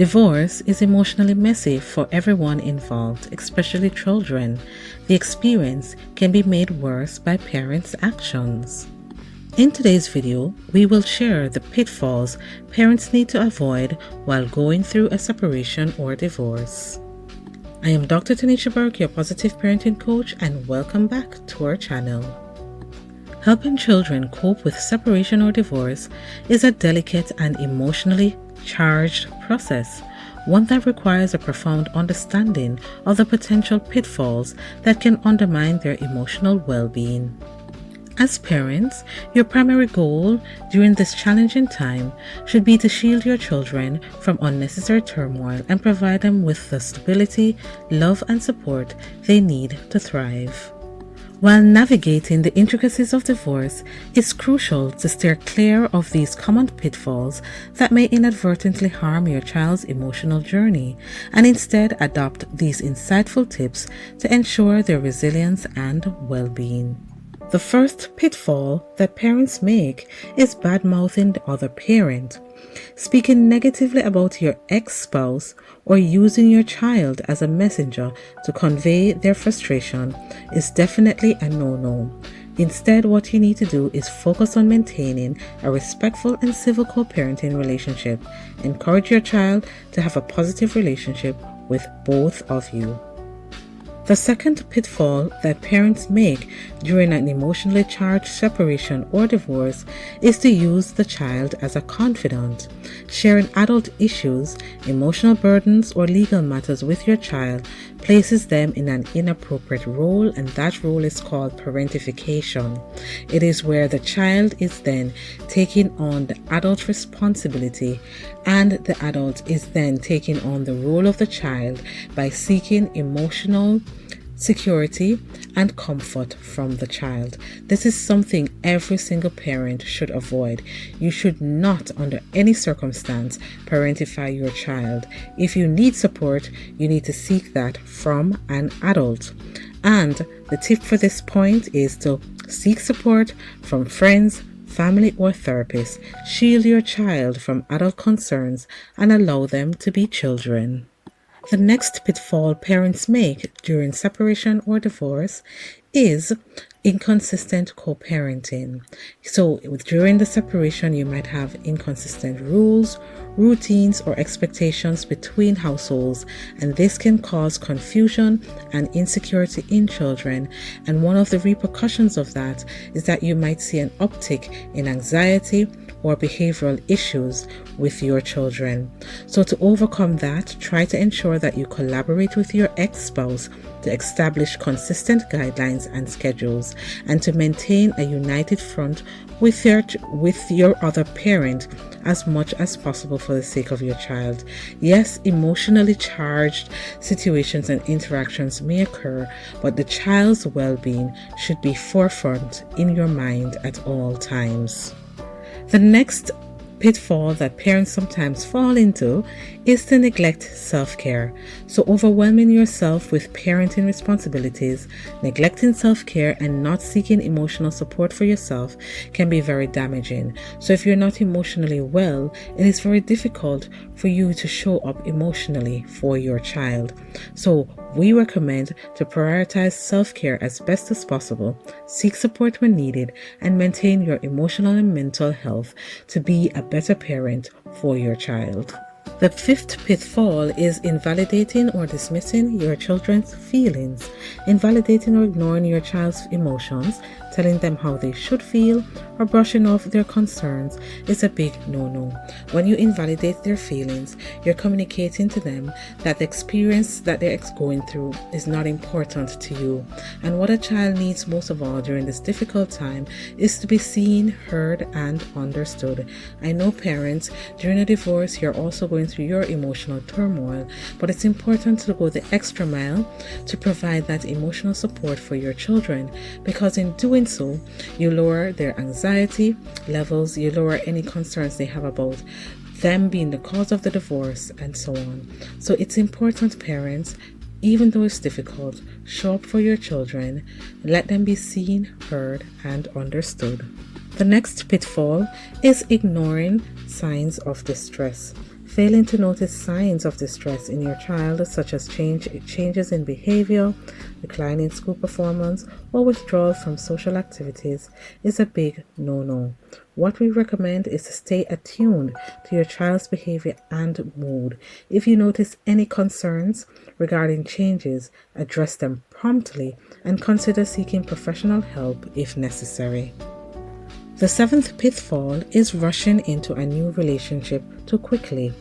Divorce is emotionally messy for everyone involved, especially children. The experience can be made worse by parents' actions. In today's video, we will share the pitfalls parents need to avoid while going through a separation or divorce. I am Dr. Taniesha Burke, your positive parenting coach, and welcome back to our channel. Helping children cope with separation or divorce is a delicate and emotionally charged process, one that requires a profound understanding of the potential pitfalls that can undermine their emotional well-being. As parents, your primary goal during this challenging time should be to shield your children from unnecessary turmoil and provide them with the stability, love, and support they need to thrive. While navigating the intricacies of divorce, it's crucial to steer clear of these common pitfalls that may inadvertently harm your child's emotional journey, and instead adopt these insightful tips to ensure their resilience and well-being. The first pitfall that parents make is badmouthing the other parent. Speaking negatively about your ex-spouse or using your child as a messenger to convey their frustration is definitely a no-no. Instead, what you need to do is focus on maintaining a respectful and civil co-parenting relationship. Encourage your child to have a positive relationship with both of you. The second pitfall that parents make during an emotionally charged separation or divorce is to use the child as a confidant. Sharing adult issues, emotional burdens, or legal matters with your child places them in an inappropriate role, and that role is called parentification. It is where the child is then taking on the adult responsibility, and the adult is then taking on the role of the child by seeking emotional security and comfort from the child. This is something every single parent should avoid. You should not, under any circumstance, parentify your child. If you need support, you need to seek that from an adult. And the tip for this point is to seek support from friends, family, or therapists. Shield your child from adult concerns and allow them to be children. The next pitfall parents make during separation or divorce is inconsistent co-parenting. So during the separation, you might have inconsistent rules, routines, or expectations between households, and this can cause confusion and insecurity in children. And one of the repercussions of that is that you might see an uptick in anxiety or behavioral issues with your children. So to overcome that, try to ensure that you collaborate with your ex-spouse to establish consistent guidelines and schedules, and to maintain a united front with your other parent as much as possible for the sake of your child. Yes, emotionally charged situations and interactions may occur, but the child's well-being should be forefront in your mind at all times. The next pitfall that parents sometimes fall into is to neglect self-care. So overwhelming yourself with parenting responsibilities, neglecting self-care, and not seeking emotional support for yourself can be very damaging. So if you're not emotionally well, it is very difficult for you to show up emotionally for your child. So we recommend to prioritize self-care as best as possible, seek support when needed, and maintain your emotional and mental health to be a better parent for your child. The fifth pitfall is invalidating or dismissing your children's feelings. Invalidating or ignoring your child's emotions, telling them how they should feel, or brushing off their concerns is a big no-no. When you invalidate their feelings, you're communicating to them that the experience that they're going through is not important to you. And what a child needs most of all during this difficult time is to be seen, heard, and understood. I know parents, during a divorce, you're also going through your emotional turmoil, but it's important to go the extra mile to provide that emotional support for your children, because in doing so, you lower their anxiety levels, you lower any concerns they have about them being the cause of the divorce, and so on. So it's important, parents, even though it's difficult, show up for your children, let them be seen, heard, and understood. The next pitfall is ignoring signs of distress. Failing to notice signs of distress in your child, such as changes in behavior, decline in school performance, or withdrawal from social activities, is a big no-no. What we recommend is to stay attuned to your child's behavior and mood. If you notice any concerns regarding changes, address them promptly and consider seeking professional help if necessary. The seventh pitfall is rushing into a new relationship too quickly.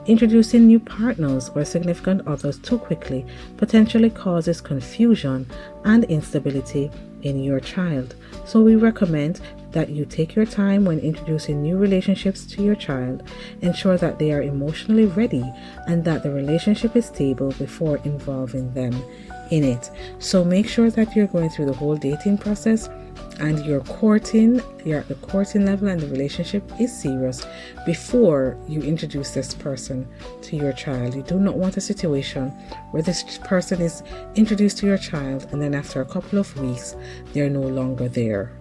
Introducing new partners or significant others too quickly potentially causes confusion and instability in your child. So we recommend that you take your time when introducing new relationships to your child. Ensure that they are emotionally ready and that the relationship is stable before involving them in it. So make sure that you're going through the whole dating process and you're at the courting level and the relationship is serious before you introduce this person to your child. You do not want a situation where this person is introduced to your child and then after a couple of weeks they're no longer there.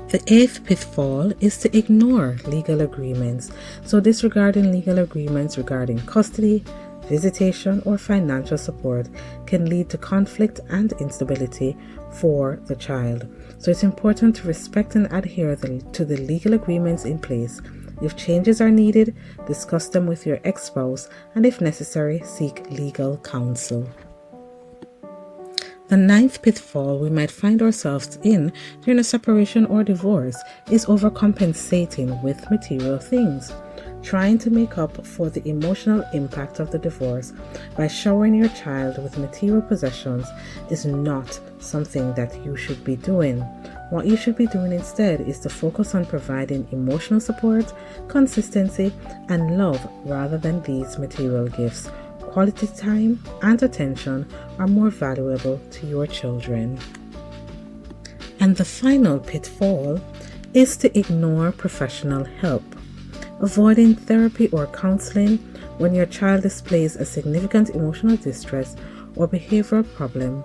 The eighth pitfall is to ignore legal agreements. So disregarding legal agreements regarding custody, visitation, or financial support can lead to conflict and instability for the child. So it's important to respect and adhere to the legal agreements in place. If changes are needed, discuss them with your ex-spouse and if necessary, seek legal counsel. The ninth pitfall we might find ourselves in during a separation or divorce is overcompensating with material things. Trying to make up for the emotional impact of the divorce by showering your child with material possessions is not something that you should be doing. What you should be doing instead is to focus on providing emotional support, consistency, and love rather than these material gifts. Quality time and attention are more valuable to your children. And the final pitfall is to ignore professional help. Avoiding therapy or counseling when your child displays a significant emotional distress or behavioral problem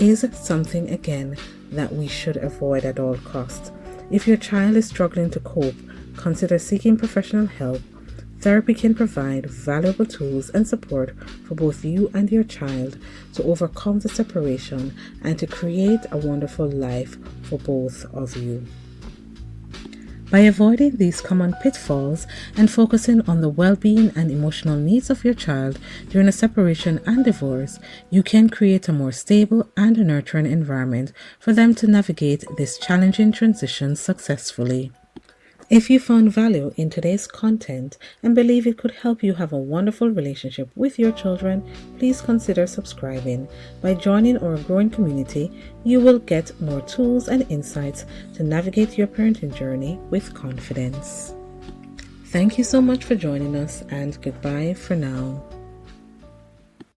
is something, again, that we should avoid at all costs. If your child is struggling to cope, consider seeking professional help. Therapy can provide valuable tools and support for both you and your child to overcome the separation and to create a wonderful life for both of you. By avoiding these common pitfalls and focusing on the well-being and emotional needs of your child during a separation and divorce, you can create a more stable and nurturing environment for them to navigate this challenging transition successfully. If you found value in today's content and believe it could help you have a wonderful relationship with your children, please consider subscribing. By joining our growing community, you will get more tools and insights to navigate your parenting journey with confidence. Thank you so much for joining us, and goodbye for now.